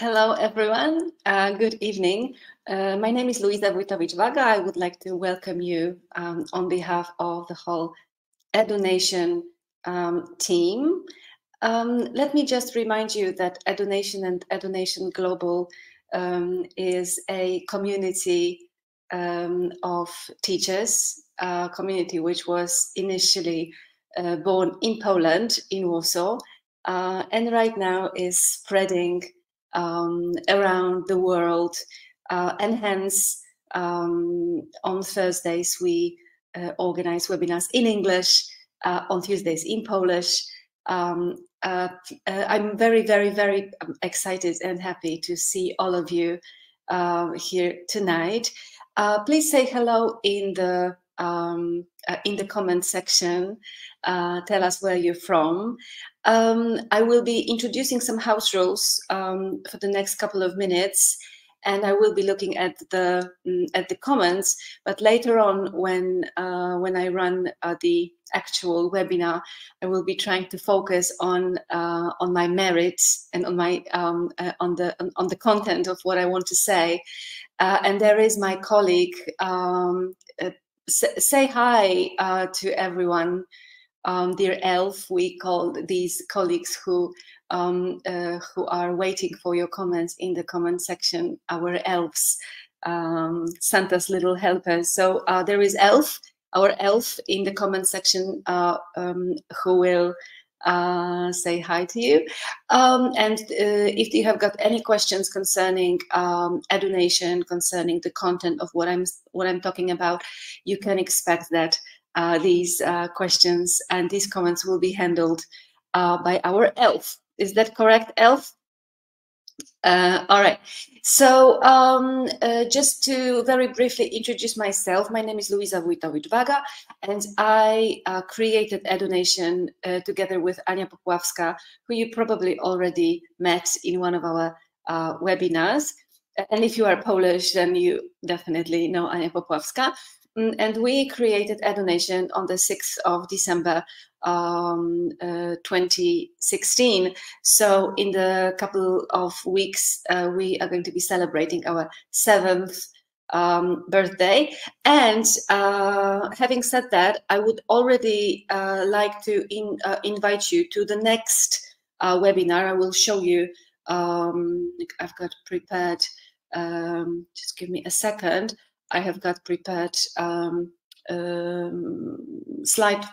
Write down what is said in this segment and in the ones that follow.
Hello, everyone. Good evening. My name is Luiza Vaga. I would like to welcome you on behalf of the whole EduNation team. Let me just remind you that EduNation and EduNation Global is a community of teachers, a community which was initially born in Poland, in Warsaw, and right now is spreading around the world, and hence on Thursdays we organize webinars in English, on Tuesdays in Polish. I'm very, very, very excited and happy to see all of you here tonight. Please say hello in the comment section. Tell us where you're from. I will be introducing some house rules for the next couple of minutes, and I will be looking at the comments. But later on, when I run the actual webinar, I will be trying to focus on my merits and on my on the content of what I want to say. And there is my colleague. Say hi to everyone. Dear Elf, we call these colleagues who are waiting for your comments in the comment section, our elves, Santa's little helpers. So there is Elf, our elf in the comment section, who will say hi to you. And if you have got any questions concerning EduNation, concerning the content of what I'm talking about, you can expect that these questions and these comments will be handled by our elf. Is that correct, Elf? All right. So just to very briefly introduce myself, my name is Luiza Vaga, and I created EduNation together with Ania Popławska, who you probably already met in one of our webinars. And if you are Polish, then you definitely know Ania Popławska. And we created EduNation on the 6th of December 2016. So in the couple of weeks, we are going to be celebrating our 7th birthday. And having said that, I would already like to invite you to the next webinar. I will show you. I've got prepared. Just give me a second. I have got prepared slide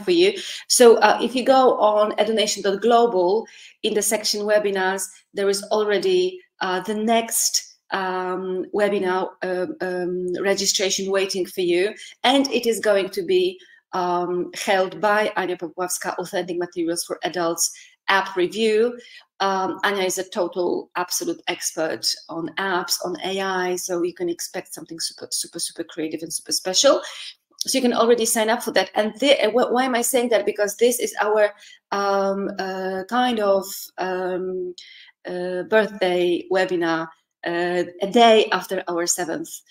for you. So if you go on edunation.global, in the section webinars, there is already the next webinar registration waiting for you, and it is going to be held by Ania Popławska, Authentic Materials for Adults app review. Ania is a total absolute expert on apps, on AI, so you can expect something super creative and super special. So you can already sign up for that. And why am I saying that? Because this is our kind of birthday webinar, a day after our 7th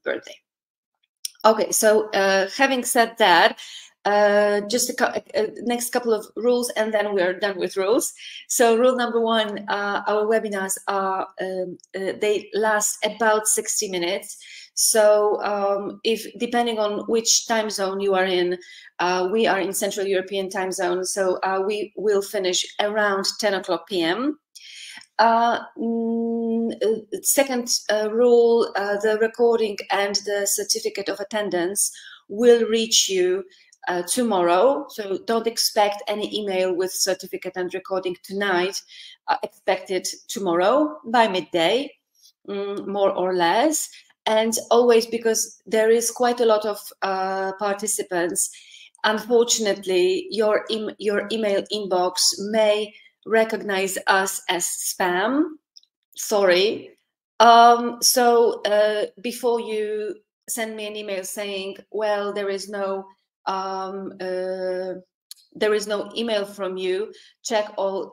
birthday. Okay, so having said that, just next couple of rules, and then we're done with rules. So rule number one, our webinars are they last about 60 minutes. So if depending on which time zone you are in, we are in Central European time zone, so we will finish around 10 o'clock p.m. Second rule, the recording and the certificate of attendance will reach you tomorrow, so don't expect any email with certificate and recording tonight. Expect it tomorrow by midday, more or less. And always, because there is quite a lot of participants, unfortunately, your email inbox may recognize us as spam. Sorry. So before you send me an email saying, well, there is no email from you, check all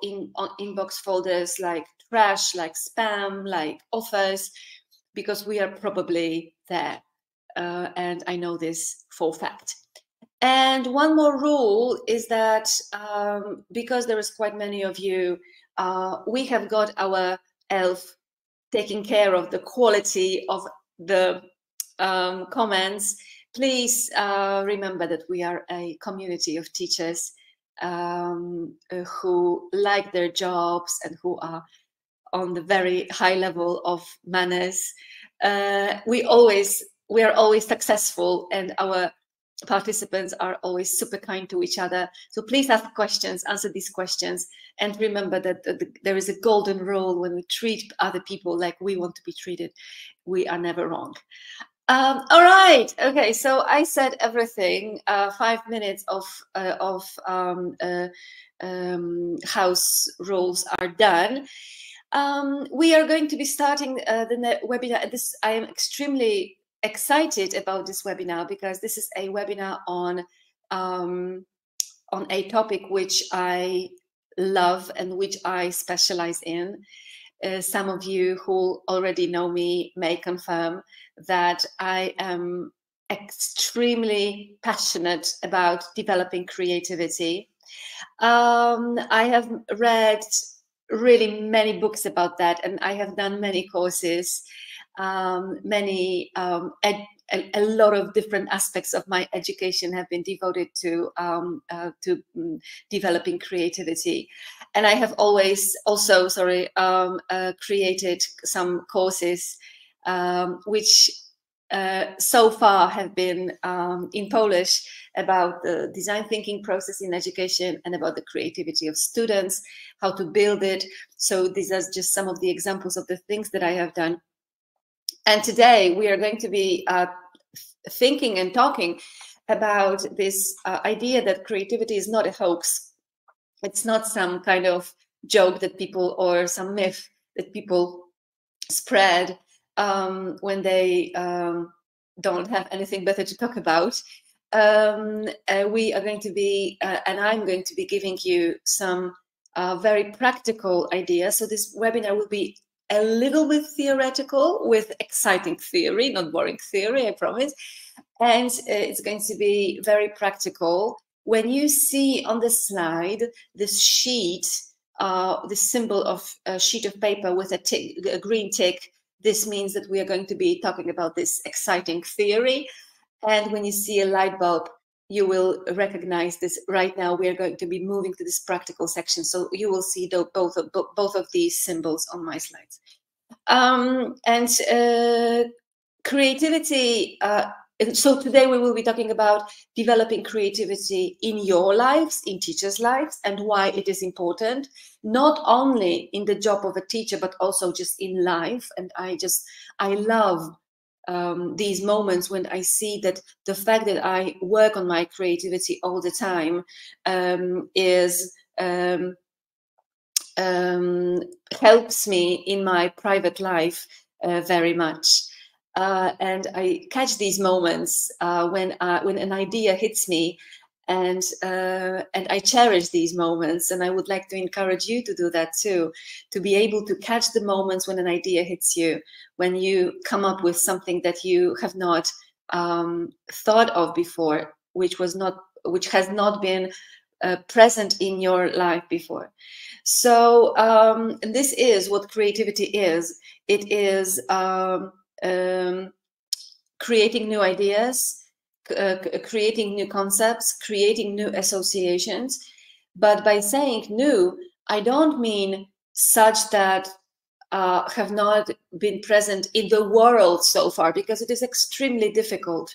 inbox folders like trash, like spam, like offers, because we are probably there. And I know this for a fact. And one more rule is that because there is quite many of you we have got our elf taking care of the quality of the comments. Please remember that we are a community of teachers who like their jobs and who are on the very high level of manners. We are always successful, and our participants are always super kind to each other. So please ask questions, answer these questions, and remember that there is a golden rule: when we treat other people like we want to be treated, we are never wrong. All right, okay, so I said everything. 5 minutes of house rules are done. We are going to be starting the webinar. I am extremely excited about this webinar because this is a webinar on a topic which I love and which I specialize in. Some of you who already know me may confirm that I am extremely passionate about developing creativity. I have read really many books about that, and I have done many courses, a lot of different aspects of my education have been devoted to developing creativity. And I have always also, created some courses which so far have been in Polish about the design thinking process in education and about the creativity of students, how to build it. So these are just some of the examples of the things that I have done. And today we are going to be thinking and talking about this idea that creativity is not a hoax. It's not some kind of joke that people, or some myth that people spread when they don't have anything better to talk about. We are going to be, and I'm going to be giving you some very practical ideas. So this webinar will be a little bit theoretical with exciting theory, not boring theory, I promise. And it's going to be very practical. When you see on the slide this sheet, this symbol of a sheet of paper with a green tick, this means that we are going to be talking about this exciting theory. And when you see a light bulb, you will recognize this. Right now, we are going to be moving to this practical section. So you will see both of these symbols on my slides. Creativity. So today we will be talking about developing creativity in your lives, in teachers' lives, and why it is important, not only in the job of a teacher, but also just in life. And I love these moments when I see that the fact that I work on my creativity all the time helps me in my private life very much. And I catch these moments when an idea hits me, and I cherish these moments. And I would like to encourage you to do that too, to be able to catch the moments when an idea hits you, when you come up with something that you have not thought of before, which has not been present in your life before. So and this is what creativity is. It is creating new ideas, creating new concepts, creating new associations. But by saying new, I don't mean such that have not been present in the world so far, because it is extremely difficult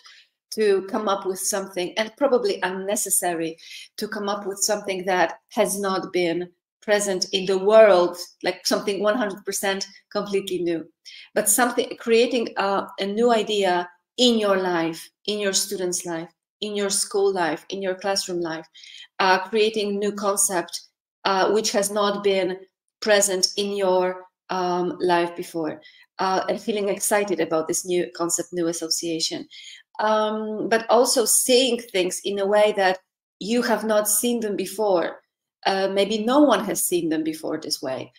to come up with something, and probably unnecessary to come up with something that has not been present in the world, like something 100% completely new. But creating a new idea in your life, in your student's life, in your school life, in your classroom life, creating new concept which has not been present in your life before, and feeling excited about this new concept, new association. But also seeing things in a way that you have not seen them before. Maybe no one has seen them before this way.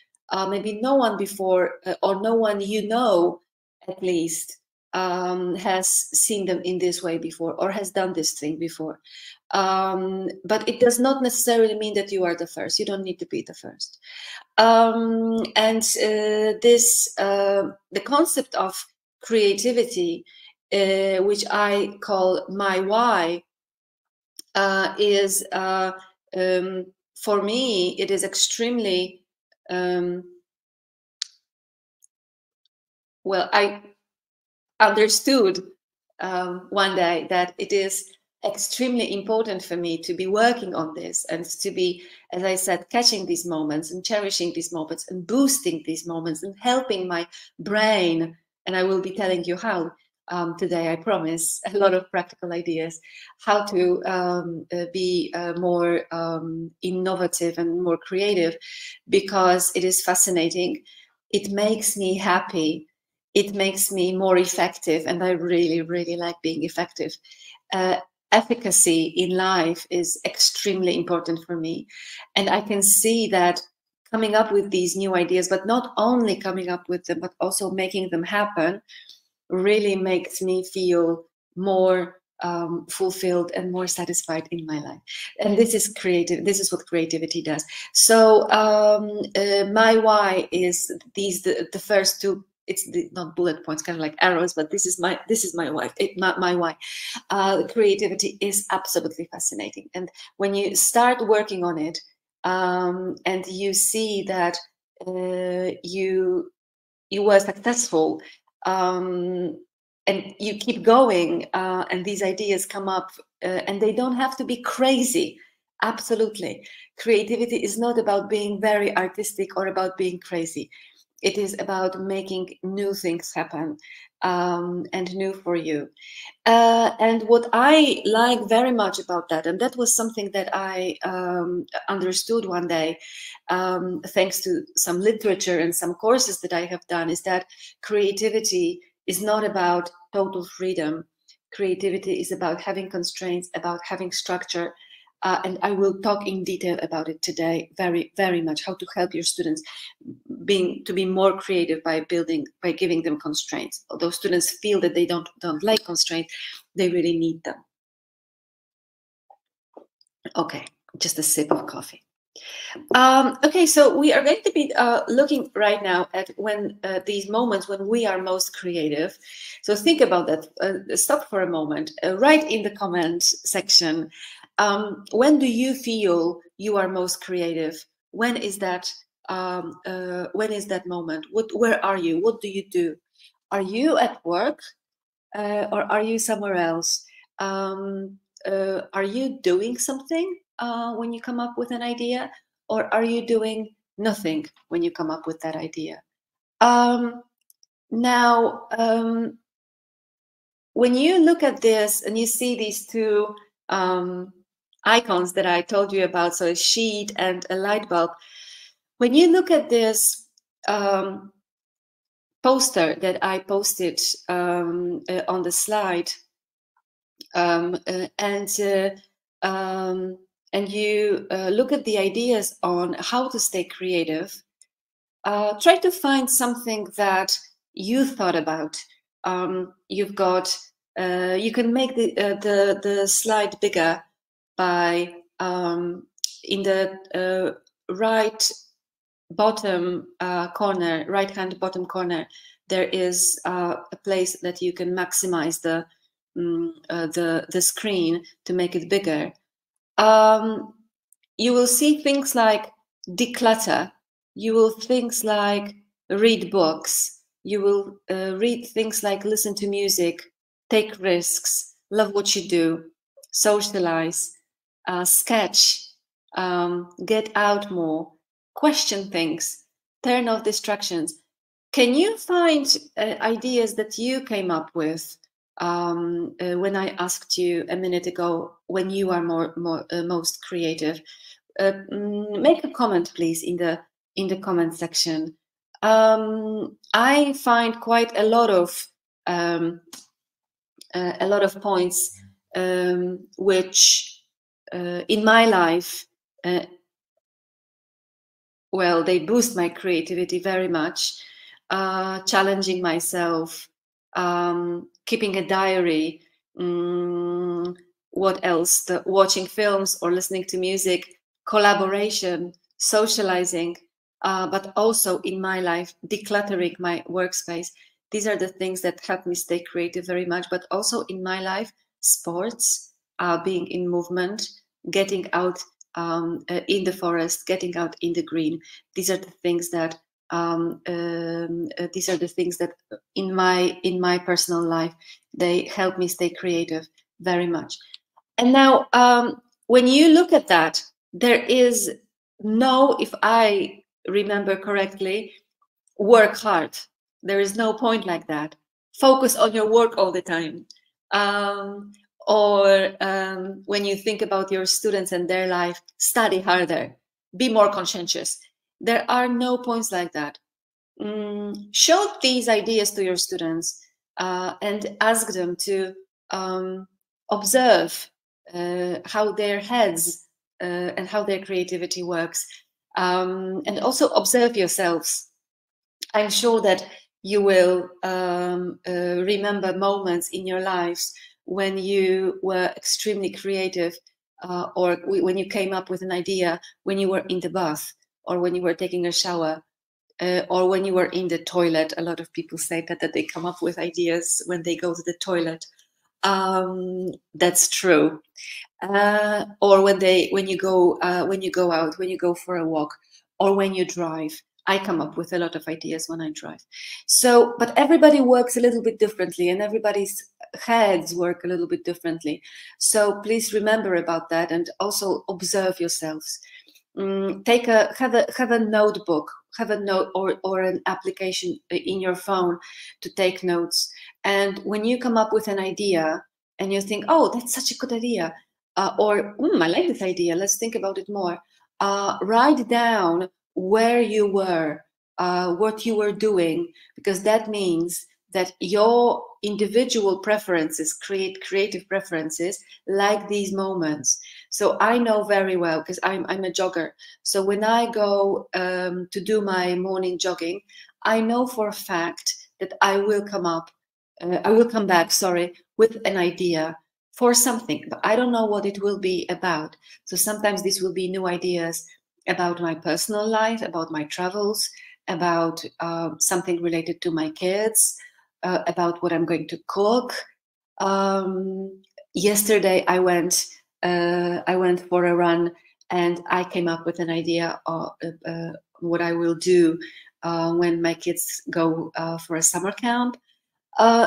Maybe no one before, or no one you know, at least, has seen them in this way before or has done this thing before. But it does not necessarily mean that you are the first. You don't need to be the first. The concept of creativity, which I call my why, is for me, it is extremely well, I understood one day that it is extremely important for me to be working on this and to be, as I said, catching these moments and cherishing these moments and boosting these moments and helping my brain. And I will be telling you how today, I promise, a lot of practical ideas, how to be more innovative and more creative, because it is fascinating. It makes me happy. It makes me more effective, and I really, really like being effective. Efficacy in life is extremely important for me. And I can see that coming up with these new ideas, but not only coming up with them, but also making them happen, really makes me feel more fulfilled and more satisfied in my life. And this is creative. This is what creativity does. So my why is the first two. It's not bullet points, kind of like arrows, but this is my why. My why. Creativity is absolutely fascinating, and when you start working on it, and you see that you were successful, and you keep going, and these ideas come up, and they don't have to be crazy. Absolutely, creativity is not about being very artistic or about being crazy. It is about making new things happen, and new for you. And what I like very much about that, and that was something that I understood one day, thanks to some literature and some courses that I have done, is that creativity is not about total freedom. Creativity is about having constraints, about having structure. And I will talk in detail about it today, very, very much, how to help your students to be more creative by giving them constraints. Although students feel that they don't like constraints, they really need them. Okay, just a sip of coffee. Okay, so we are going to be looking right now at these moments when we are most creative. So think about that. Stop for a moment. Write in the comments section. When do you feel you are most creative? When is that? When is that moment? Where are you? What do you do? Are you at work, or are you somewhere else? Are you doing something when you come up with an idea, or are you doing nothing when you come up with that idea? Now, when you look at this and you see these two icons that I told you about, so a sheet and a light bulb, when you look at this poster that I posted on the slide, and you look at the ideas on how to stay creative, try to find something that you thought about. You've got, you can make the slide bigger by in the right bottom corner, right-hand bottom corner, there is a place that you can maximize the screen to make it bigger. You will see things like declutter. You will things like read books. You will read things like listen to music, take risks, love what you do, socialize, sketch, get out more, question things, turn off distractions. Can you find ideas that you came up with when I asked you a minute ago when you are most creative? Make a comment, please, in the comment section. I find quite a lot of points which in my life, well, they boost my creativity very much. Challenging myself, keeping a diary, what else? Watching films or listening to music, collaboration, socializing, but also in my life, decluttering my workspace. These are the things that help me stay creative very much, but also in my life, sports, being in movement, getting out in the forest, getting out in the green. These are the things that in my personal life, they help me stay creative very much. And now, when you look at that, there is no, if I remember correctly, work hard. There is no point like that. Focus on your work all the time. When you think about your students and their life, study harder, be more conscientious. There are no points like that. Show these ideas to your students and ask them to observe how their heads and how their creativity works, and also observe yourselves. I'm sure that you will remember moments in your lives when you were extremely creative, or when you came up with an idea when you were in the bath, or when you were taking a shower, or when you were in the toilet. A lot of people say that they come up with ideas when they go to the toilet. That's true. Or when you go out, when you go for a walk, or when you drive. I come up with a lot of ideas when I drive. So, but everybody works a little bit differently, and everybody's heads work a little bit differently. So please remember about that, and also observe yourselves. Have a notebook, have a note or an application in your phone to take notes. And when you come up with an idea and you think, oh, that's such a good idea, or I like this idea, let's think about it more, write down where you were, what you were doing, because that means that your individual preferences create creative preferences like these moments. So I know very well, because I'm a jogger. So when I go to do my morning jogging, I know for a fact that I will come back, with an idea for something, but I don't know what it will be about. So sometimes this will be new ideas about my personal life, about my travels, about something related to my kids, about what I'm going to cook. Yesterday I went for a run, and I came up with an idea of what I will do when my kids go for a summer camp.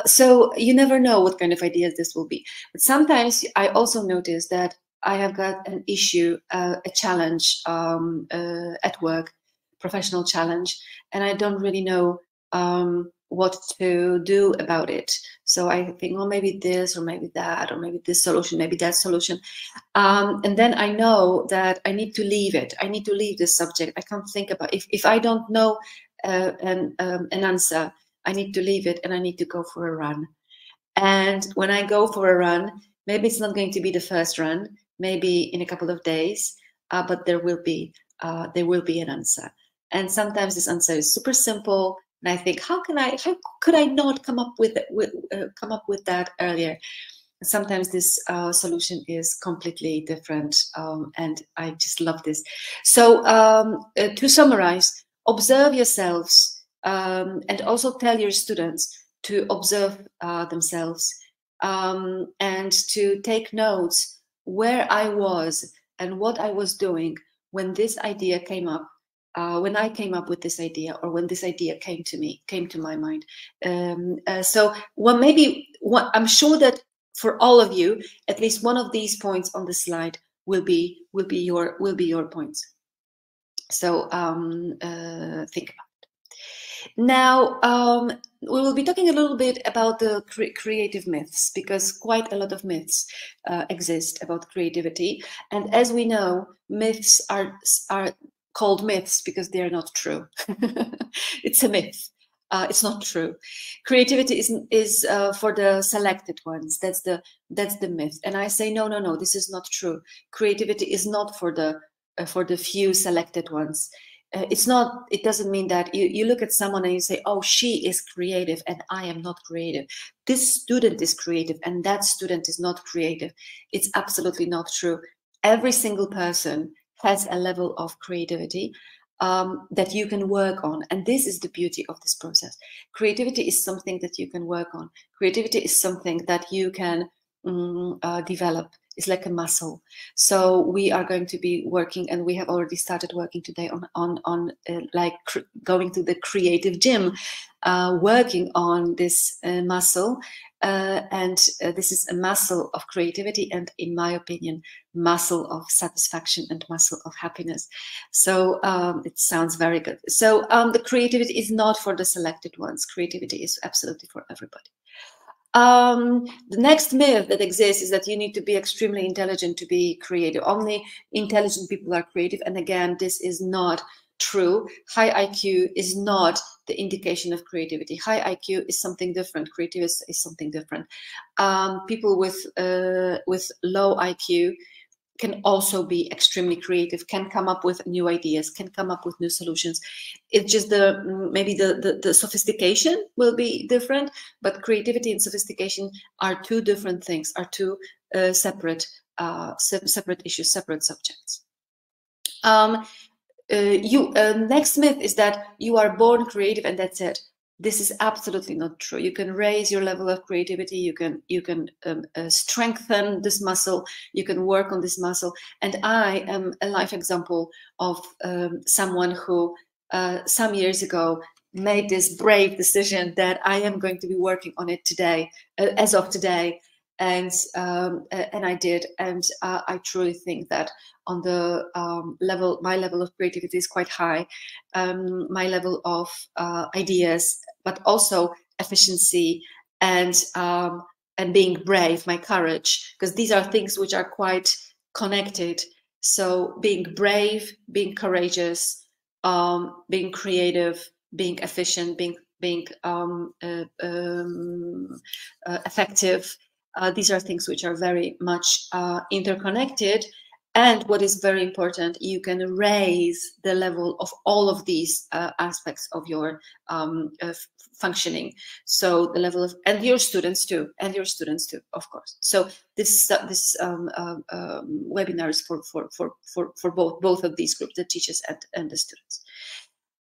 So you never know what kind of ideas this will be. But sometimes I also notice that I have got an issue, a challenge at work, professional challenge, and I don't really know what to do about it. So I think, well, maybe this, or maybe that, or maybe this solution, maybe that solution. And then I know that I need to leave it. I need to leave this subject. I can't think about it. If I don't know an answer, I need to leave it, and I need to go for a run. And when I go for a run, maybe it's not going to be the first run, maybe in a couple of days, but there will be an answer. And sometimes this answer is super simple, and I think, how could I not come up with that earlier? Sometimes this solution is completely different, and I just love this. So to summarize, observe yourselves, and also tell your students to observe themselves, and to take notes where I was and what I was doing when this idea came up, when I came up with this idea, or when this idea came to my mind. So I'm sure that for all of you, at least one of these points on the slide will be your points. So think about it. Now, we will be talking a little bit about the creative myths, because quite a lot of myths exist about creativity. And as we know, myths are called myths because they are not true. It's a myth. It's not true. Creativity is for the selected ones. That's the myth. And I say, no, this is not true. Creativity is not for the few selected ones. it doesn't mean that you look at someone and you say, oh, she is creative and I am not creative. This student is creative and that student is not creative. It's absolutely not true. Every single person has a level of creativity that you can work on. And this is the beauty of this process. Creativity is something that you can work on. Creativity is something that you can develop. It's like a muscle. So we are going to be working, and we have already started working today on going to the creative gym, working on this muscle. This is a muscle of creativity, and in my opinion, muscle of satisfaction and muscle of happiness. So it sounds very good. So the creativity is not for the selected ones. Creativity is absolutely for everybody. The next myth that exists is that you need to be extremely intelligent to be creative. Only intelligent people are creative. And again, this is not true. High IQ is not the indication of creativity. High IQ is something different. Creativity is something different. People with low IQ can also be extremely creative, can come up with new ideas, can come up with new solutions. It's just maybe the sophistication will be different, but creativity and sophistication are two different things, are two separate issues, separate subjects. Next myth is that you are born creative and that's it. This is absolutely not true. You can raise your level of creativity. You can strengthen this muscle. You can work on this muscle. And I am a life example of someone who some years ago made this brave decision that I am going to be working on it today, as of today. And I did. And I truly think that on the my level of creativity is quite high. My level of ideas, but also efficiency and being brave, my courage, because these are things which are quite connected. So being brave, being courageous, being creative, being efficient, being effective. These are things which are very much interconnected. And what is very important, you can raise the level of all of these aspects of your functioning. So the level of, and your students too, of course. So this webinar is for both of these groups, the teachers and the students.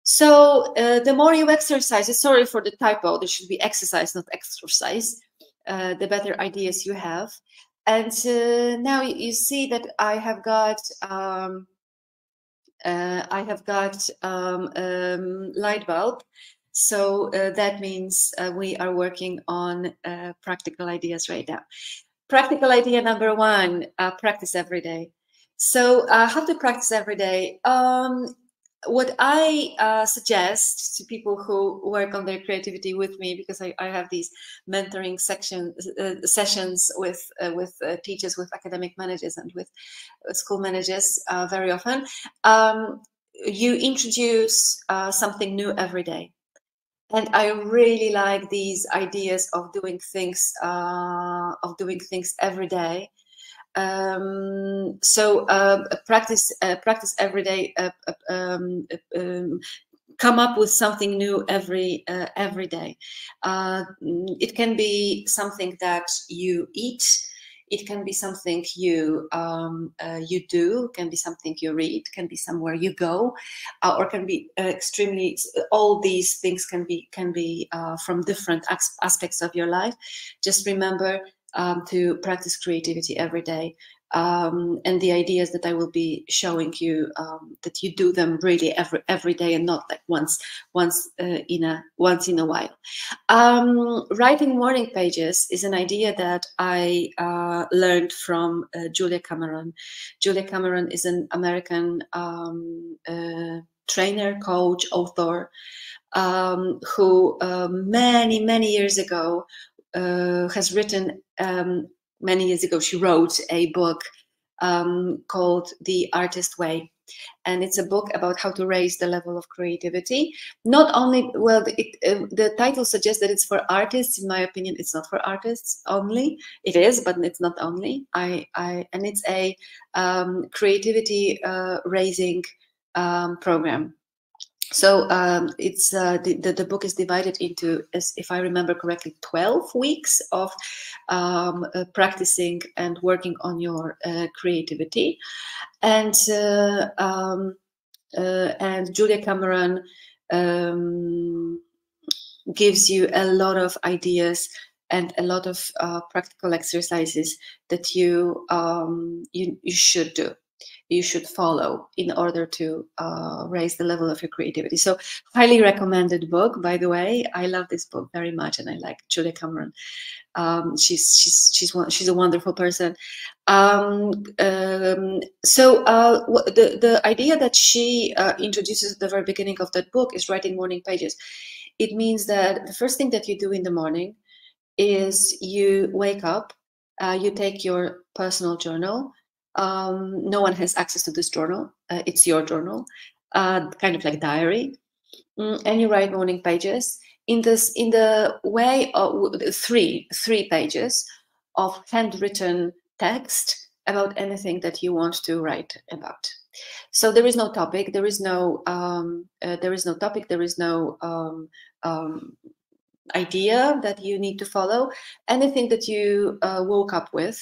So the more you exercise, sorry for the typo, there should be exercise, not exercise. The better ideas you have. And now you see that I have got light bulb. So that means we are working on practical ideas right now. Practical idea number one: practice every day. So how to practice every day? What I suggest to people who work on their creativity with me, because I have these mentoring sessions with teachers, with academic managers, and with school managers very often, you introduce something new every day. And I really like these ideas of doing things every day. Practice every day. Come up with something new every day. It can be something that you eat. It can be something you do. It can be something you read. It can be somewhere you go, or can be extremely. All these things can be from different aspects of your life. Just remember to practice creativity every day, and the ideas that I will be showing you, that you do them really every day, and not like once in a while. Writing morning pages is an idea that I learned from Julia Cameron. Julia Cameron is an American trainer, coach, author, who many years ago has written, many years ago, she wrote a book called The Artist Way. And it's a book about how to raise the level of creativity. Not only, well, the title suggests that it's for artists. In my opinion, it's not for artists only. It is, but it's not only. And it's a creativity raising program. So it's the book is divided into, if I remember correctly, 12 weeks of practicing and working on your creativity. And Julia Cameron gives you a lot of ideas and a lot of practical exercises that you should do, you should follow in order to raise the level of your creativity. So highly recommended book, by the way. I love this book very much, and I like Julia Cameron. She's a wonderful person. So the idea that she introduces at the very beginning of that book is writing morning pages. It means that the first thing that you do in the morning is you wake up, you take your personal journal. No one has access to this journal. It's your journal, kind of like diary, and you write morning pages in the way of three pages of handwritten text about anything that you want to write about. So there is no topic. There is no topic. There is no idea that you need to follow. Anything that you woke up with,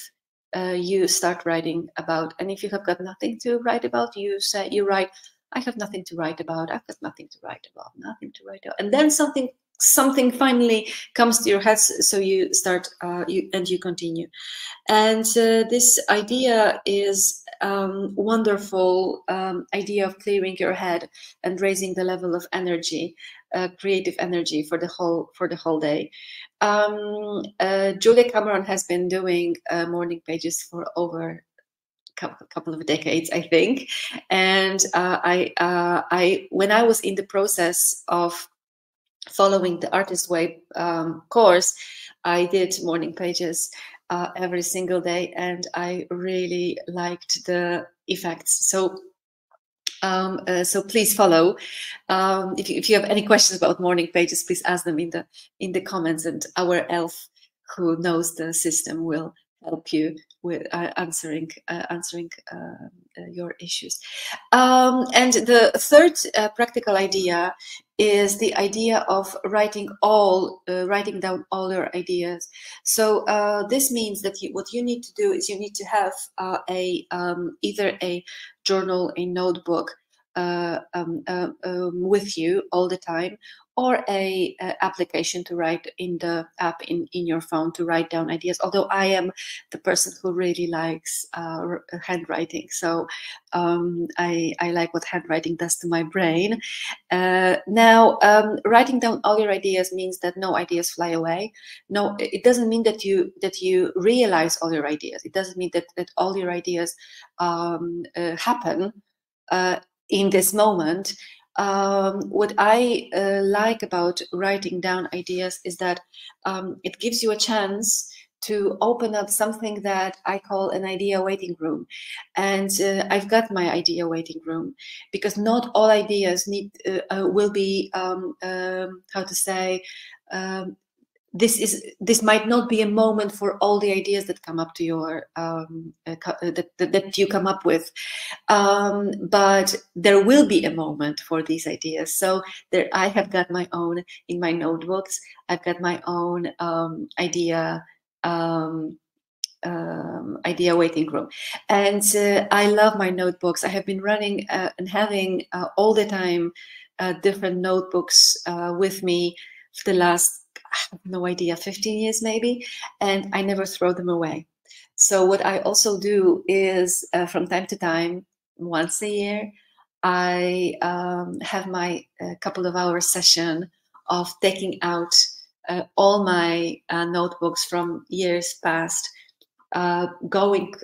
you start writing about. And if you have got nothing to write about, you write, I have nothing to write about. I've got nothing to write about. Nothing to write about. And then something finally comes to your head, so you start you continue. And this idea is wonderful idea of clearing your head and raising the level of energy, creative energy for the whole day. Julia Cameron has been doing morning pages for over couple of decades, I think. And I when I was in the process of following the Artist Way course, I did morning pages every single day, and I really liked the effects. So so please follow. If you have any questions about morning pages, please ask them in the comments, and our elf who knows the system will help you with answering your issues. And the third practical idea is the idea of writing down all your ideas. So this means that what you need to do is you need to have either a journal, a notebook with you all the time, or a application to write in the app in your phone to write down ideas. Although I am the person who really likes handwriting, so I like what handwriting does to my brain. Now, writing down all your ideas means that no ideas fly away. No, it doesn't mean that you realize all your ideas. It doesn't mean that all your ideas happen in this moment. What I like about writing down ideas is that it gives you a chance to open up something that I call an idea waiting room. And I've got my idea waiting room, because not all ideas will be how to say, this might not be a moment for all the ideas that come up to your that you come up with, but there will be a moment for these ideas. So there, I have got my own in my notebooks. I've got my own idea waiting room, and I love my notebooks. I have been running and having all the time different notebooks with me for the last, I have no idea, 15 years maybe, and I never throw them away. So what I also do is from time to time, once a year, I have my couple of hour session of taking out all my notebooks from years past, going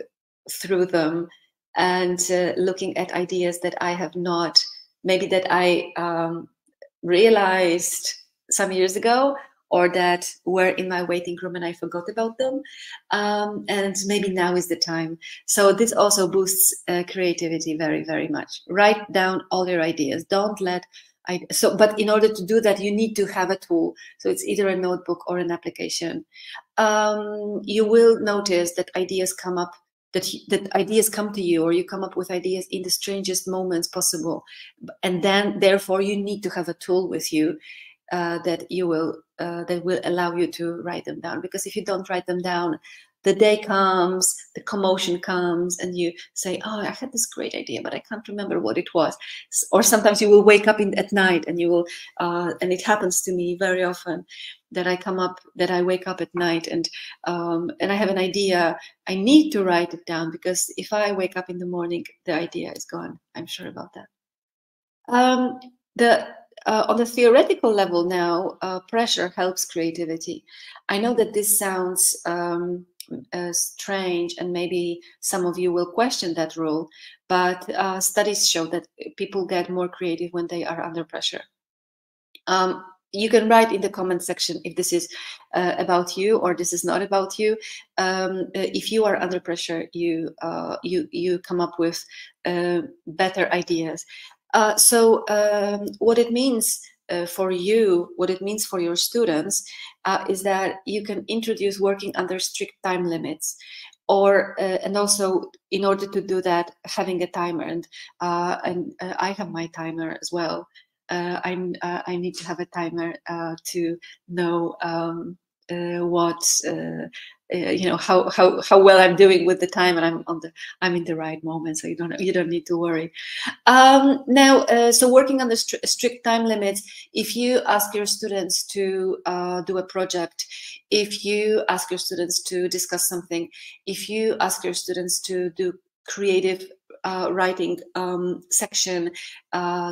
through them and looking at ideas that I have not, maybe that I realized some years ago, or that were in my waiting room and I forgot about them. And maybe now is the time. So this also boosts creativity very, very much. Write down all your ideas. Don't let, but in order to do that, you need to have a tool. So it's either a notebook or an application. You will notice that ideas come up that ideas come to you, or you come up with ideas in the strangest moments possible, and then therefore you need to have a tool with you that will allow you to write them down. Because if you don't write them down, the day comes, the commotion comes, and you say, oh, I had this great idea, but I can't remember what it was. Or sometimes you will wake up at night and you will, and it happens to me very often that I wake up at night and I have an idea. I need to write it down, because if I wake up in the morning, the idea is gone. I'm sure about that. On the theoretical level now, pressure helps creativity. I know that this sounds strange, and maybe some of you will question that rule, but studies show that people get more creative when they are under pressure. You can write in the comment section if this is about you or this is not about you. If you are under pressure, you come up with better ideas. So what it means for you, what it means for your students, is that you can introduce working under strict time limits, or and also, in order to do that, having a timer. And I have my timer as well. I need to have a timer to know what how well I'm doing with the time, and I'm in the right moment, so you don't need to worry. Now, so working on the strict time limits, if you ask your students to do a project, if you ask your students to discuss something, if you ask your students to do creative writing section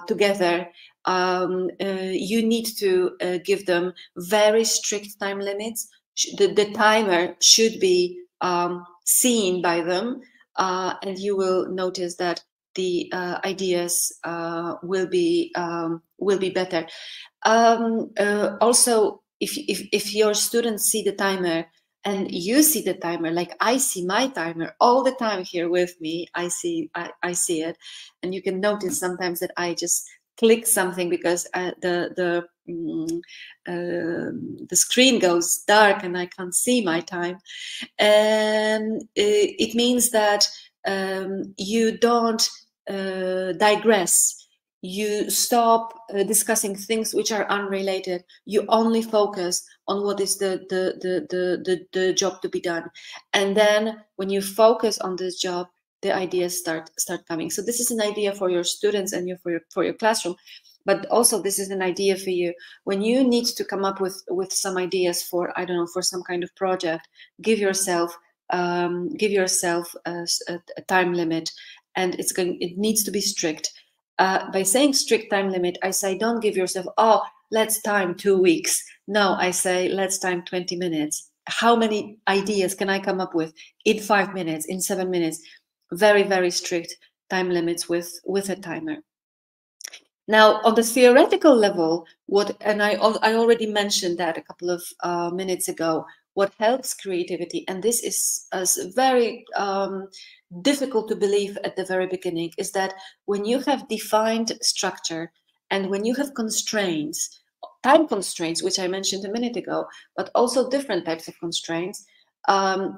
together, you need to give them very strict time limits. The timer should be seen by them, and you will notice that the ideas will be better. Also, if your students see the timer and you see the timer, like I see my timer all the time here with me, I see it, and you can notice sometimes that I just click something because the screen goes dark and I can't see my time, and it means that you don't digress. You stop discussing things which are unrelated. You only focus on what is the job to be done, and then when you focus on this job, the ideas start coming. So this is an idea for your students and for your classroom, but also this is an idea for you when you need to come up with some ideas for, I don't know, for some kind of project. Give yourself a time limit, and it needs to be strict. By saying strict time limit, I say don't give yourself, oh, let's time 2 weeks. No, I say let's time 20 minutes. How many ideas can I come up with in 5 minutes, in 7 minutes? Very, very strict time limits with a timer. Now, on the theoretical level, I already mentioned that a couple of minutes ago, what helps creativity, and this is very difficult to believe at the very beginning, is that when you have defined structure and when you have constraints, time constraints, which I mentioned a minute ago, but also different types of constraints,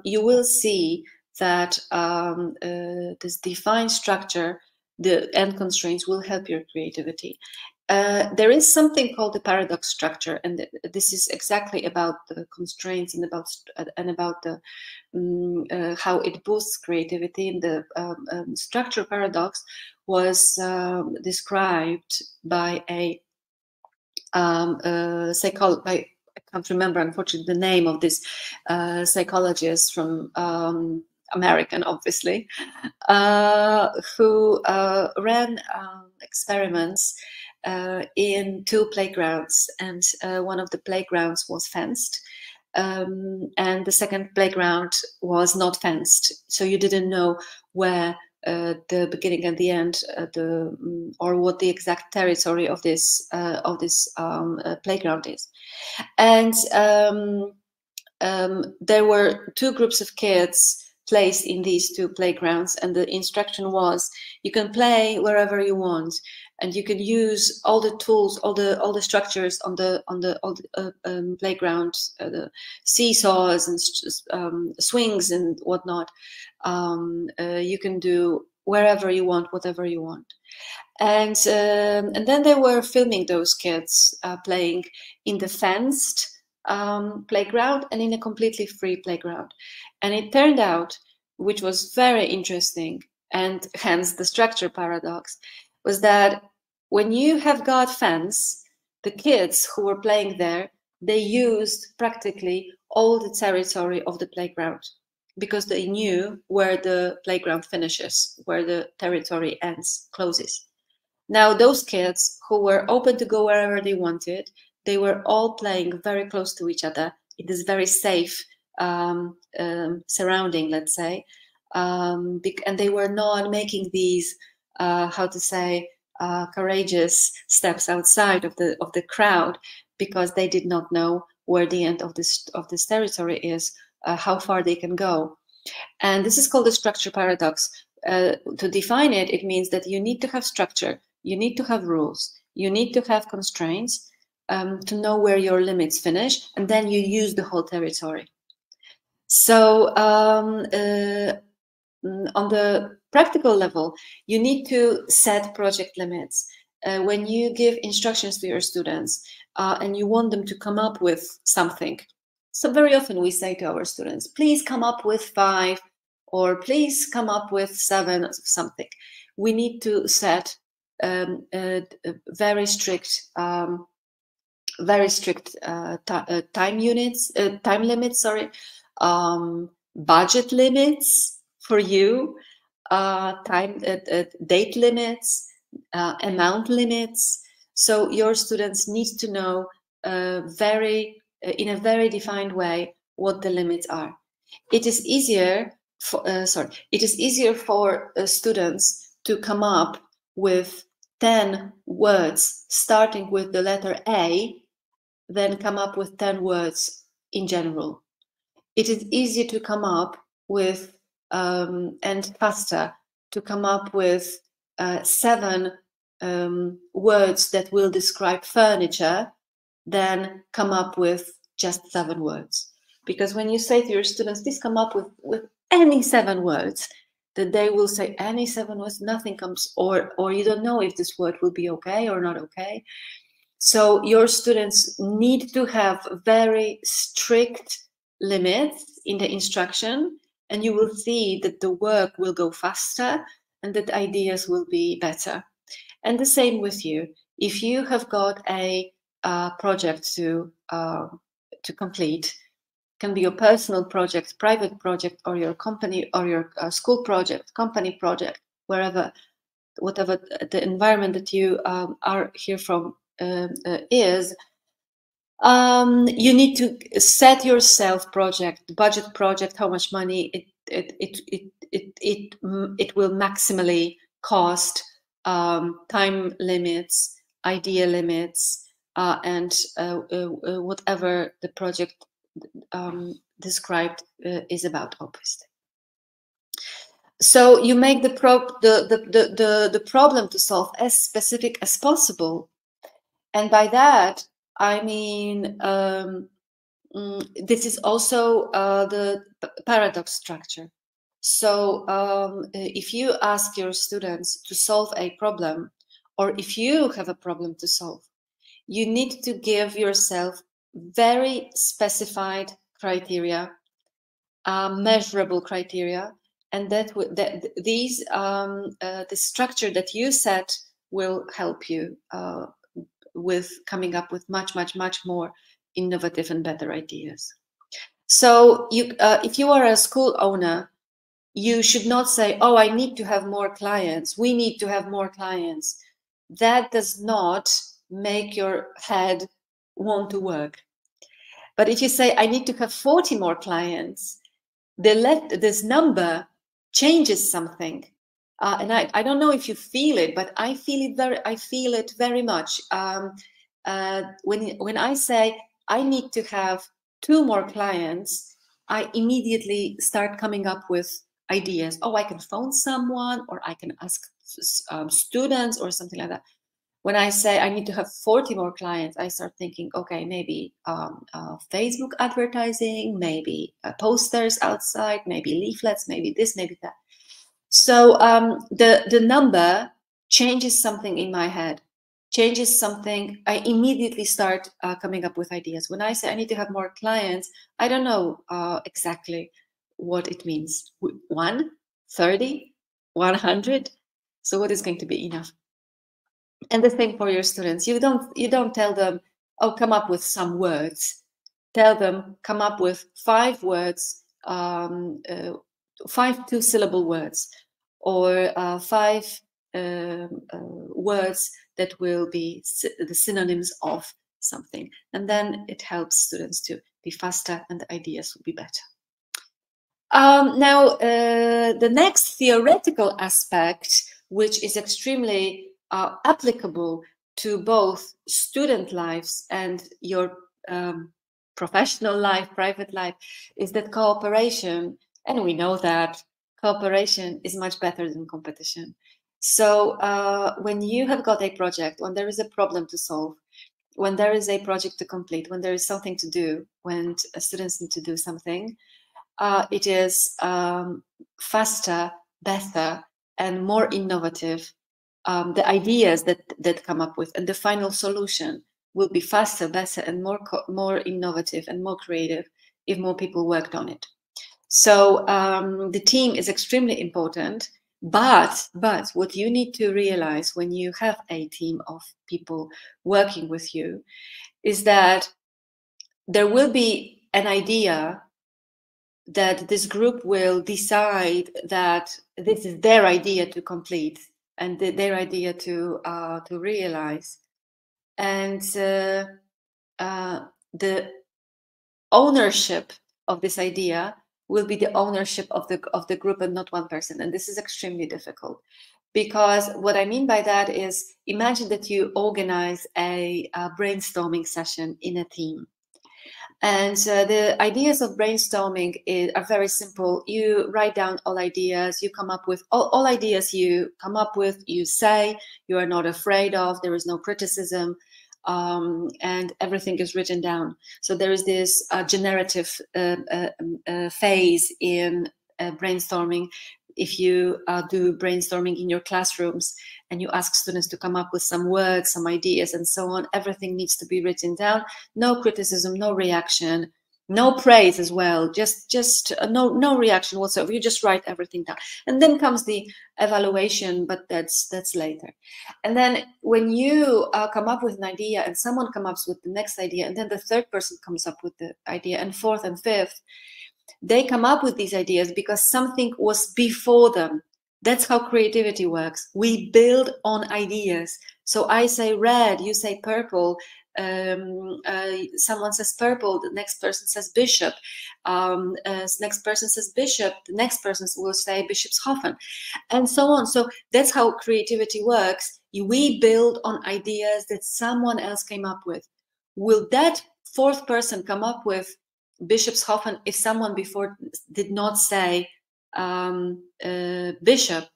you will see that this defined structure, the end constraints, will help your creativity. There is something called the paradox structure, and this is exactly about the constraints and about the how it boosts creativity. And the structure paradox was described by a psychologist. I can't remember, unfortunately, the name of this psychologist from American, obviously, who ran experiments in 2 playgrounds, and one of the playgrounds was fenced, and the second playground was not fenced, so you didn't know where the beginning and the end, or what the exact territory of this playground is. And there were 2 groups of kids placed in these 2 playgrounds, and the instruction was, you can play wherever you want, and you can use all the tools, all the structures on the playground, the seesaws and swings and whatnot. You can do wherever you want, whatever you want. And then they were filming those kids playing in the fenced playground and in a completely free playground. And it turned out, which was very interesting, and hence the structure paradox, was that when you have got fence, the kids who were playing there, they used practically all the territory of the playground, because they knew where the playground finishes, where the territory ends, closes. Now, those kids who were open to go wherever they wanted, they were all playing very close to each other. It is very safe surrounding, let's say. And they were not making these, how to say, courageous steps outside of the crowd, because they did not know where the end of this territory is, how far they can go. And this is called the structure paradox. To define it, it means that you need to have structure, you need to have rules, you need to have constraints to know where your limits finish, and then you use the whole territory. So on the practical level, you need to set project limits. When you give instructions to your students and you want them to come up with something, so very often we say to our students, please come up with 5, or please come up with 7 of something. We need to set very strict time limits, sorry, budget limits for you, date limits, amount limits. So your students need to know in a very defined way what the limits are. It is easier for students to come up with 10 words starting with the letter A than come up with 10 words in general. It is easier to come up with and faster to come up with 7 words that will describe furniture than come up with just 7 words. Because when you say to your students, please come up with any 7 words, that they will say any 7 words, nothing comes, or you don't know if this word will be okay or not okay. So your students need to have very strict limits in the instruction, and you will see that the work will go faster and that ideas will be better. And the same with you. If you have got a project to complete, can be your personal project, private project, or your company, or your school project, company project, whatever the environment that you are here from is, you need to set yourself budget project, how much money it will maximally cost, time limits, idea limits, and whatever the project described is about, obviously. So you make the problem to solve as specific as possible, and by that I mean this is also the paradox structure. So if you ask your students to solve a problem, or if you have a problem to solve, you need to give yourself very specified criteria, measurable criteria, and the structure that you set will help you with coming up with much more innovative and better ideas. So if you are a school owner, you should not say, oh, I need to have more clients, we need to have more clients. That does not make your head want to work. But if you say, I need to have 40 more clients, this number changes something. And I don't know if you feel it, but I feel it very much. When I say I need to have 2 more clients, I immediately start coming up with ideas. Oh, I can phone someone, or I can ask students, or something like that. When I say I need to have 40 more clients, I start thinking, okay, maybe Facebook advertising, maybe posters outside, maybe leaflets, maybe this, maybe that. So the number changes something in my head, changes something. I immediately start coming up with ideas. When I say I need to have more clients, I don't know exactly what it means. 1, 30, 100. So what is going to be enough? And the same for your students. You don't tell them, oh, come up with some words. Tell them, come up with 5 words, 5 2-syllable words, or 5 words that will be the synonyms of something. And then it helps students to be faster and the ideas will be better. Now, the next theoretical aspect, which is extremely applicable to both student lives and your professional life, private life, is that cooperation, and we know that cooperation is much better than competition. So when you have got a project, when there is a problem to solve, when there is a project to complete, when there is something to do, when students need to do something, it is faster, better, and more innovative. The ideas that come up with, and the final solution will be faster, better, and more innovative and more creative if more people worked on it. So the team is extremely important. But what you need to realize when you have a team of people working with you is that there will be an idea that this group will decide that this is their idea to complete and their idea to realize, and the ownership of this idea will be the ownership of the group and not one person. And this is extremely difficult, because what I mean by that is, imagine that you organize a brainstorming session in a team. And the ideas of brainstorming are very simple. You write down all ideas, you come up with all ideas you come up with, you say, you are not afraid of, there is no criticism, and everything is written down. So there is this generative phase in brainstorming. If you do brainstorming in your classrooms and you ask students to come up with some words, some ideas, and so on, everything needs to be written down. No criticism, no reaction, no praise as well. Just no reaction whatsoever. You just write everything down, and then comes the evaluation. But that's later. And then when you come up with an idea, and someone comes up with the next idea, and then the third person comes up with the idea, and fourth and fifth. They come up with these ideas because something was before them. That's how creativity works. We build on ideas. So I say red, you say purple, someone says purple, the next person says bishop, next person says bishop, the next person will say Bischofshofen, and so on. So that's how creativity works. We build on ideas that someone else came up with. Will that fourth person come up with Bischofshofen if someone before did not say bishop?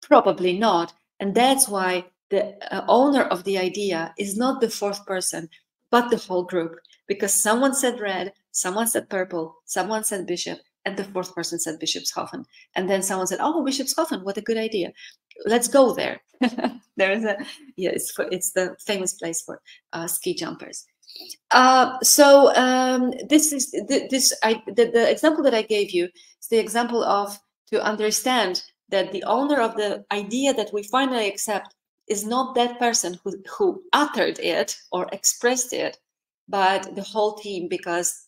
Probably not. And that's why the owner of the idea is not the fourth person, but the whole group, because someone said red, someone said purple, someone said bishop, and the fourth person said Bischofshofen. And then someone said, oh, Bischofshofen, what a good idea. Let's go there. There is it's the famous place for ski jumpers. This is the example that I gave you is the example of, to understand that the owner of the idea that we finally accept is not that person who uttered it or expressed it, but the whole team, because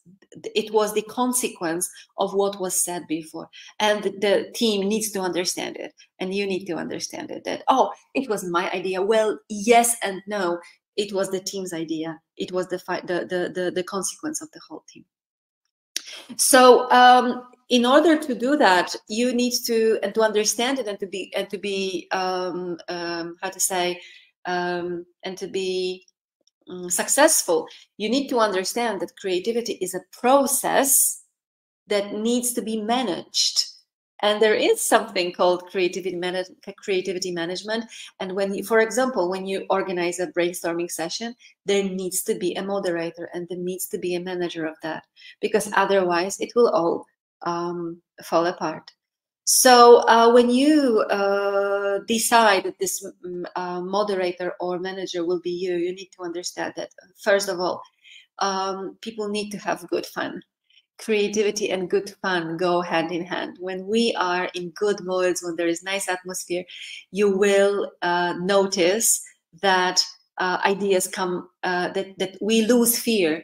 it was the consequence of what was said before. And the team needs to understand it, and you need to understand it, that, oh, it was my idea. Well, yes and no. It was the team's idea. It was the consequence of the whole team. So in order to do that, you need to understand it, and to be how to say, and to be successful. You need to understand that creativity is a process that needs to be managed, And there is something called creativity management. And when you, for example, when you organize a brainstorming session, there needs to be a moderator and there needs to be a manager of that, because otherwise it will all fall apart. So when you decide that this moderator or manager will be you, you need to understand that, first of all, people need to have good fun. Creativity and good fun go hand in hand. When we are in good moods, when there is nice atmosphere, you will notice that ideas come, that we lose fear,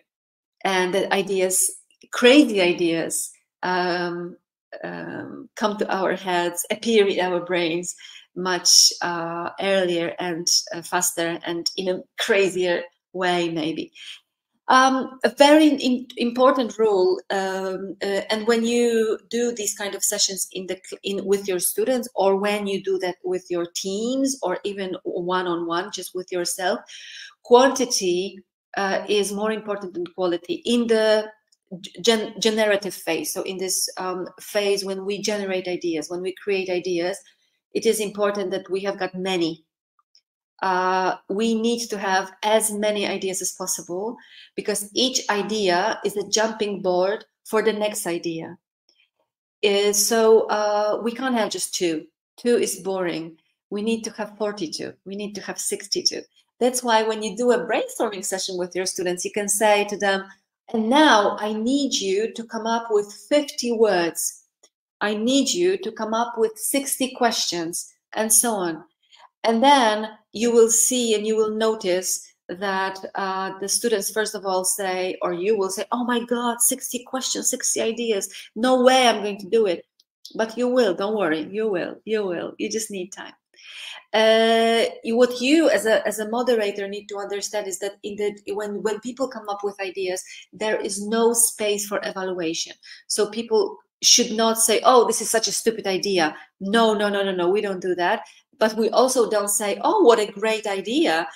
and that ideas, crazy ideas, come to our heads, appear in our brains much earlier and faster and in a crazier way, maybe. A very important rule, and when you do these kind of sessions with your students, or when you do that with your teams, or even one-on-one, just with yourself, quantity is more important than quality in the generative phase. So in this phase, when we generate ideas, when we create ideas, it is important that we have got many. We need to have as many ideas as possible, because each idea is a jumping board for the next idea. So we can't have just two. Two is boring. We need to have 42. We need to have 62. That's why when you do a brainstorming session with your students, you can say to them, and now I need you to come up with 50 words. I need you to come up with 60 questions, and so on. And then you will see and you will notice that the students, first of all, say, or you will say, oh my God, 60 questions, 60 ideas. No way I'm going to do it. But you will, don't worry, you will. You just need time. What you as a moderator need to understand is that when people come up with ideas, there is no space for evaluation. So people should not say, oh, this is such a stupid idea. No, we don't do that. But we also don't say, oh, what a great idea.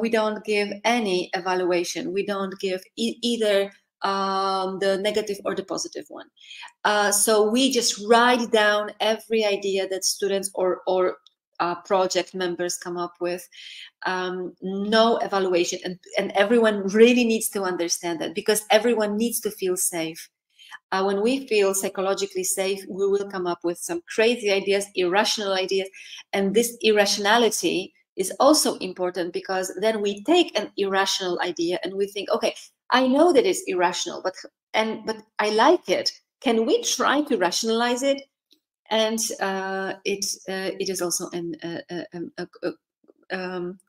We don't give any evaluation. We don't give either the negative or the positive one. So we just write down every idea that students or project members come up with. No evaluation, and everyone really needs to understand that, because everyone needs to feel safe. When we feel psychologically safe, we will come up with some crazy ideas, irrational ideas, and this irrationality is also important, because then we take an irrational idea and we think, okay, I know that it's irrational, but I like it. Can we try to rationalize it? And it is also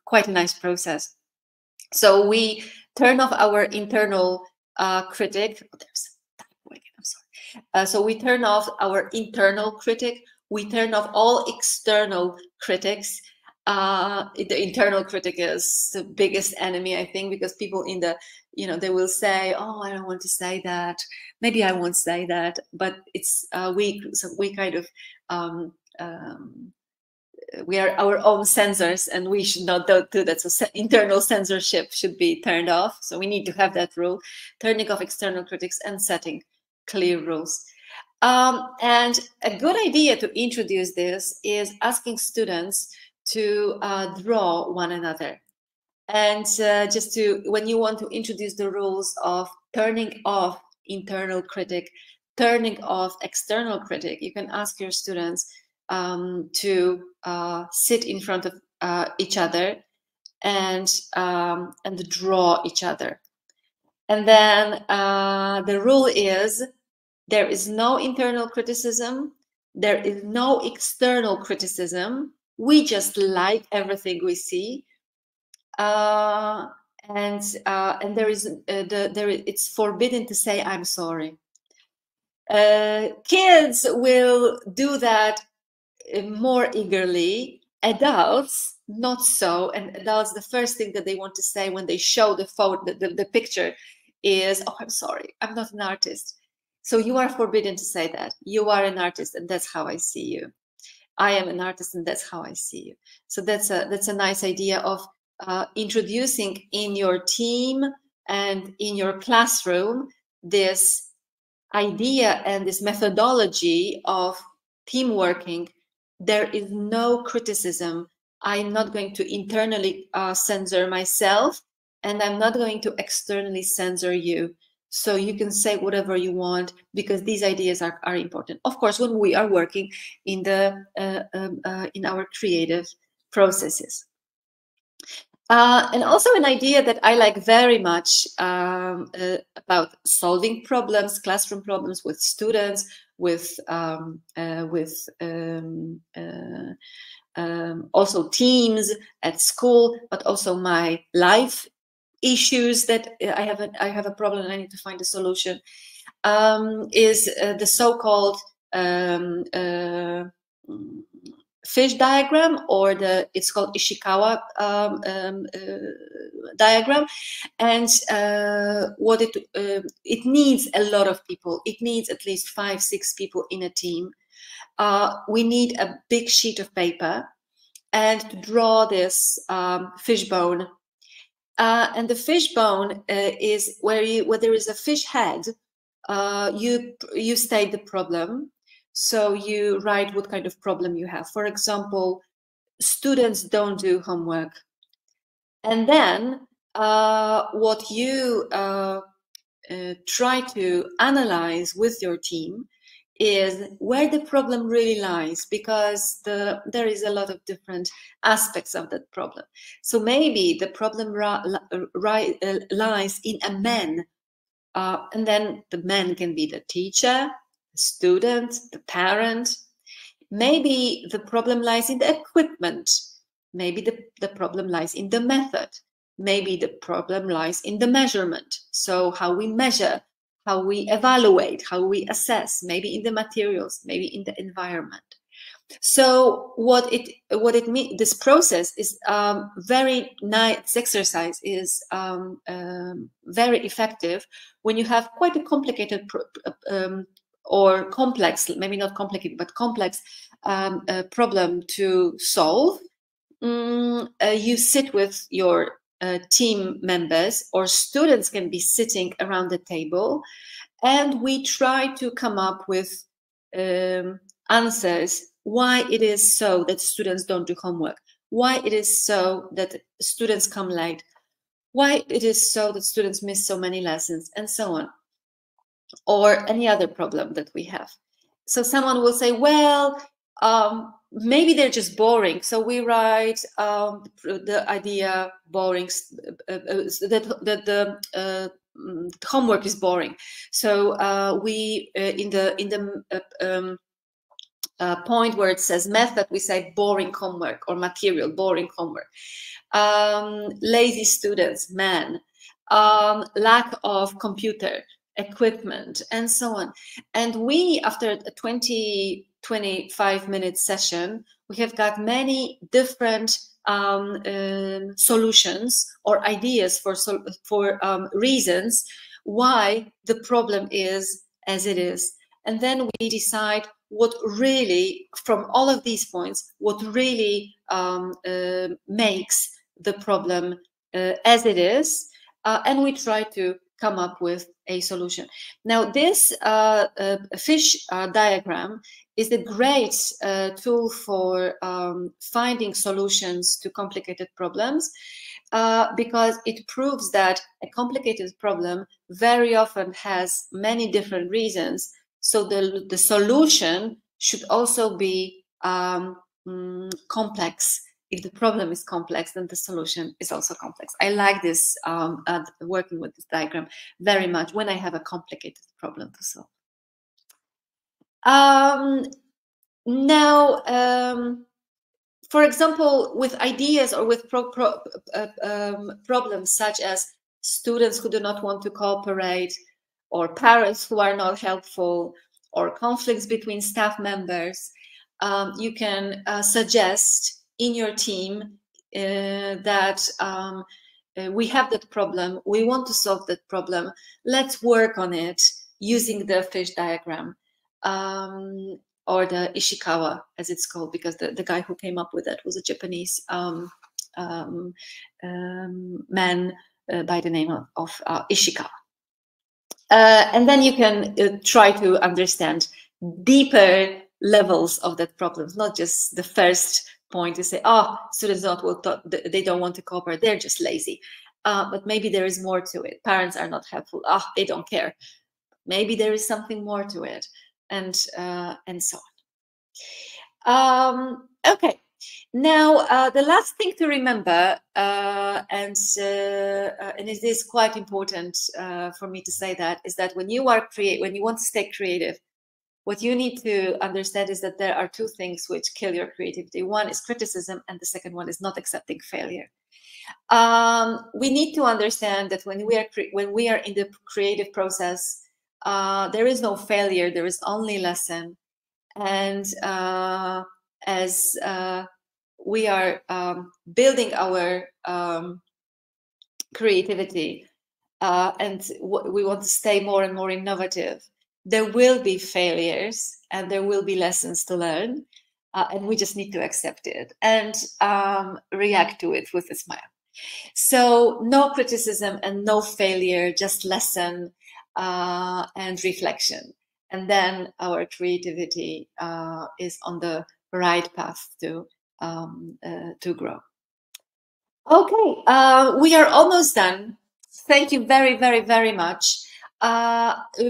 quite a nice process. So we turn off our internal critic. Oh, there's a typo again, I'm sorry. So we turn off our internal critic. We turn off all external critics. The internal critic is the biggest enemy, I think, because people in the, they will say, oh, I don't want to say that. Maybe I won't say that. But it's we kind of we are our own censors, and we should not do that. So internal censorship should be turned off. So we need to have that rule, turning off external critics and setting clear rules. And a good idea to introduce this is asking students to draw one another. And when you want to introduce the rules of turning off internal critic, turning off external critic, you can ask your students to sit in front of each other and draw each other. And then the rule is, there is no internal criticism, there is no external criticism. We just like everything we see, and there is it's forbidden to say I'm sorry. Kids will do that more eagerly. Adults, not so. And adults, the first thing that they want to say when they show the photo, the picture, is, oh, I'm sorry, I'm not an artist. So you are forbidden to say that. You are an artist, and that's how I see you. I am an artist, and that's how I see you. So that's a nice idea of introducing in your team and in your classroom this idea and this methodology of team working, there is no criticism. I'm not going to internally censor myself, and I'm not going to externally censor you. So you can say whatever you want, because these ideas are important. Of course, when we are working in in our creative processes. And also an idea that I like very much about solving problems, classroom problems with students, with also teams at school, but also my life issues that I have a problem and I need to find a solution, is the so-called fish diagram, or it's called Ishikawa diagram. And what it needs a lot of people. It needs at least 5-6 people in a team. We need a big sheet of paper and to draw this fishbone. And the fishbone is where there is a fish head. You state the problem. So you write what kind of problem you have. For example, students don't do homework. And then what you try to analyze with your team is where the problem really lies, because there is a lot of different aspects of that problem. So maybe the problem lies in a man. And then the man can be the teacher, the student, the parent. Maybe the problem lies in the equipment. Maybe the problem lies in the method. Maybe the problem lies in the measurement. So how we measure, how we evaluate, how we assess, maybe in the materials, maybe in the environment. So what it means, this process is very nice. This exercise is very effective when you have quite a complicated or complex, maybe not complicated, but complex problem to solve. You sit with your team members, or students can be sitting around the table, and we try to come up with answers why it is so that students don't do homework, why it is so that students come late, why it is so that students miss so many lessons, and so on, or any other problem that we have. So someone will say, well, maybe they're just boring. So we write the idea boring, that the homework is boring. So we in the point where it says method, we say boring homework, or material, boring homework. Lazy students, man. Lack of computer equipment, and so on. And we, after a 25-minute session, we have got many different solutions or ideas for reasons why the problem is as it is. And then we decide what really, from all of these points, what really makes the problem as it is, and we try to come up with a solution. Now, this fish diagram is a great tool for finding solutions to complicated problems, because it proves that a complicated problem very often has many different reasons. So the solution should also be complex. If the problem is complex, then the solution is also complex. I like this, working with this diagram very much when I have a complicated problem to solve. Now, for example, with ideas or with problems such as students who do not want to cooperate, or parents who are not helpful, or conflicts between staff members, you can suggest in your team that we have that problem, we want to solve that problem, let's work on it using the fish diagram, or the Ishikawa, as it's called, because the guy who came up with it was a Japanese man by the name of Ishikawa. And then you can try to understand deeper levels of that problem, not just the first point to say, oh, students they don't want to cooperate, they're just lazy. But maybe there is more to it. Parents are not helpful. They don't care. Maybe there is something more to it, and so on. Okay. Now, the last thing to remember, and it is quite important for me to say that, is that when you want to stay creative, what you need to understand is that there are two things which kill your creativity. One is criticism, and the second one is not accepting failure. We need to understand that when we are in the creative process, there is no failure, there is only lesson. And as we are building our creativity, and we want to stay more and more innovative, there will be failures and there will be lessons to learn, and we just need to accept it and react to it with a smile. So no criticism and no failure, just lesson and reflection. And then our creativity is on the right path to grow. Okay, we are almost done. Thank you very, very, very much.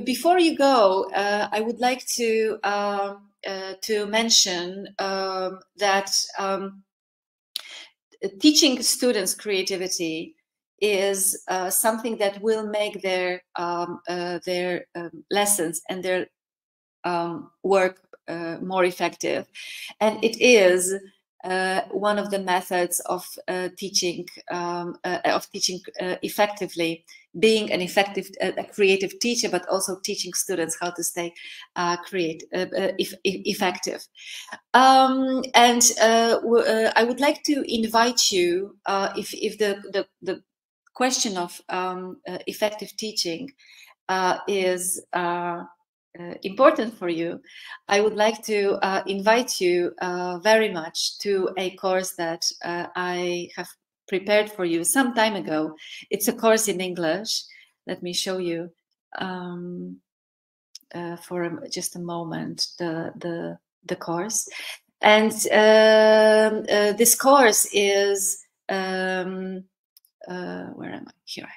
Before you go, I would like to mention that teaching students creativity is something that will make their lessons and their work more effective, and it is one of the methods of teaching effectively, being an effective creative teacher, but also teaching students how to stay effective. And I would like to invite you, if the question of effective teaching is important for you, I would like to invite you very much to a course that I have prepared for you some time ago. It's a course in English. Let me show you for just a moment the course. And this course is where am I? Here.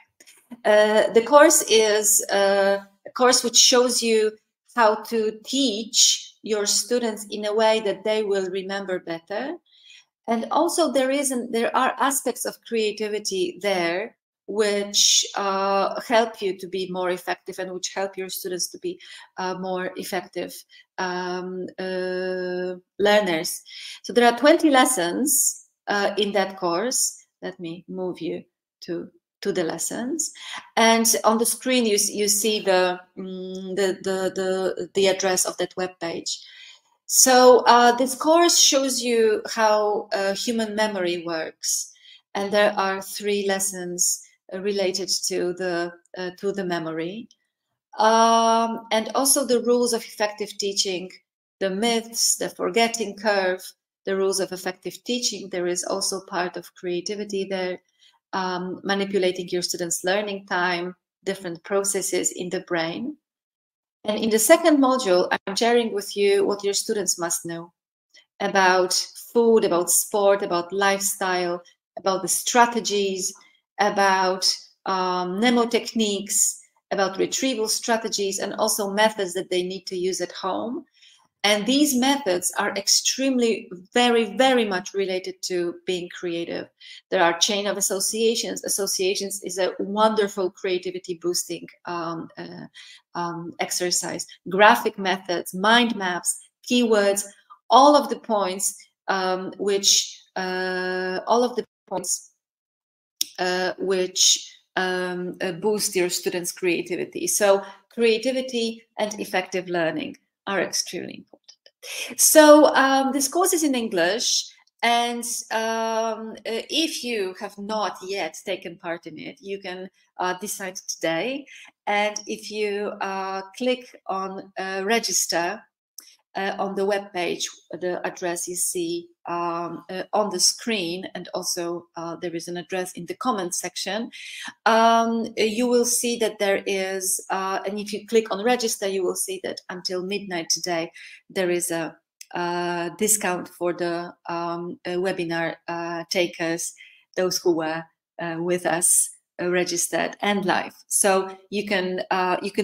The course is a course which shows you how to teach your students in a way that they will remember better. And also there are aspects of creativity there which help you to be more effective and which help your students to be more effective learners. So there are 20 lessons in that course. Let me move you to the lessons, and on the screen you see the address of that web page. So this course shows you how human memory works, and there are 3 lessons related to the memory, and also the rules of effective teaching, the myths, the forgetting curve, the rules of effective teaching. There is also part of creativity there. Manipulating your students' learning time, different processes in the brain. And in the second module, I'm sharing with you what your students must know about food, about sport, about lifestyle, about the strategies, about mnemotechniques, about retrieval strategies, and also methods that they need to use at home. And these methods are extremely, very, very much related to being creative. There are chain of associations. Associations is a wonderful creativity boosting exercise. Graphic methods, mind maps, keywords, all of the points which boost your students' creativity. So creativity and effective learning are extremely important. So this course is in English, and if you have not yet taken part in it, you can decide today. And if you click on register on the web page, the address you see on the screen, and also there is an address in the comment section, you will see that there is, and if you click on register, you will see that until midnight today, there is a discount for the webinar takers, those who were with us registered and live. So you can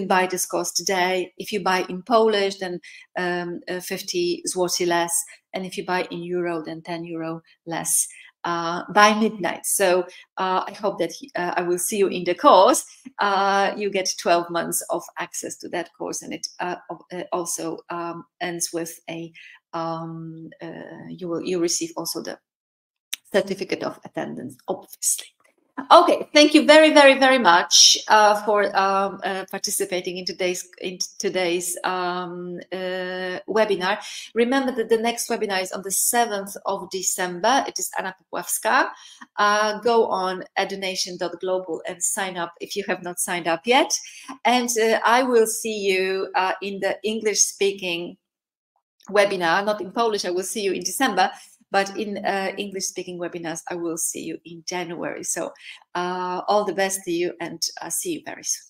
buy this course today. If you buy in Polish, then 50 zloty less, and if you buy in euro, then 10 euro less by midnight. So I hope that I will see you in the course. You get 12 months of access to that course, and it also ends with a you receive also the certificate of attendance, obviously. Okay, thank you very, very, very much for participating in today's webinar. Remember that the next webinar is on the 7th of December. It is Anna Popławska. Go on adonation.global and sign up if you have not signed up yet. And I will see you in the English-speaking webinar, not in Polish. I will see you in December. But in English-speaking webinars, I will see you in January. So all the best to you, and see you very soon.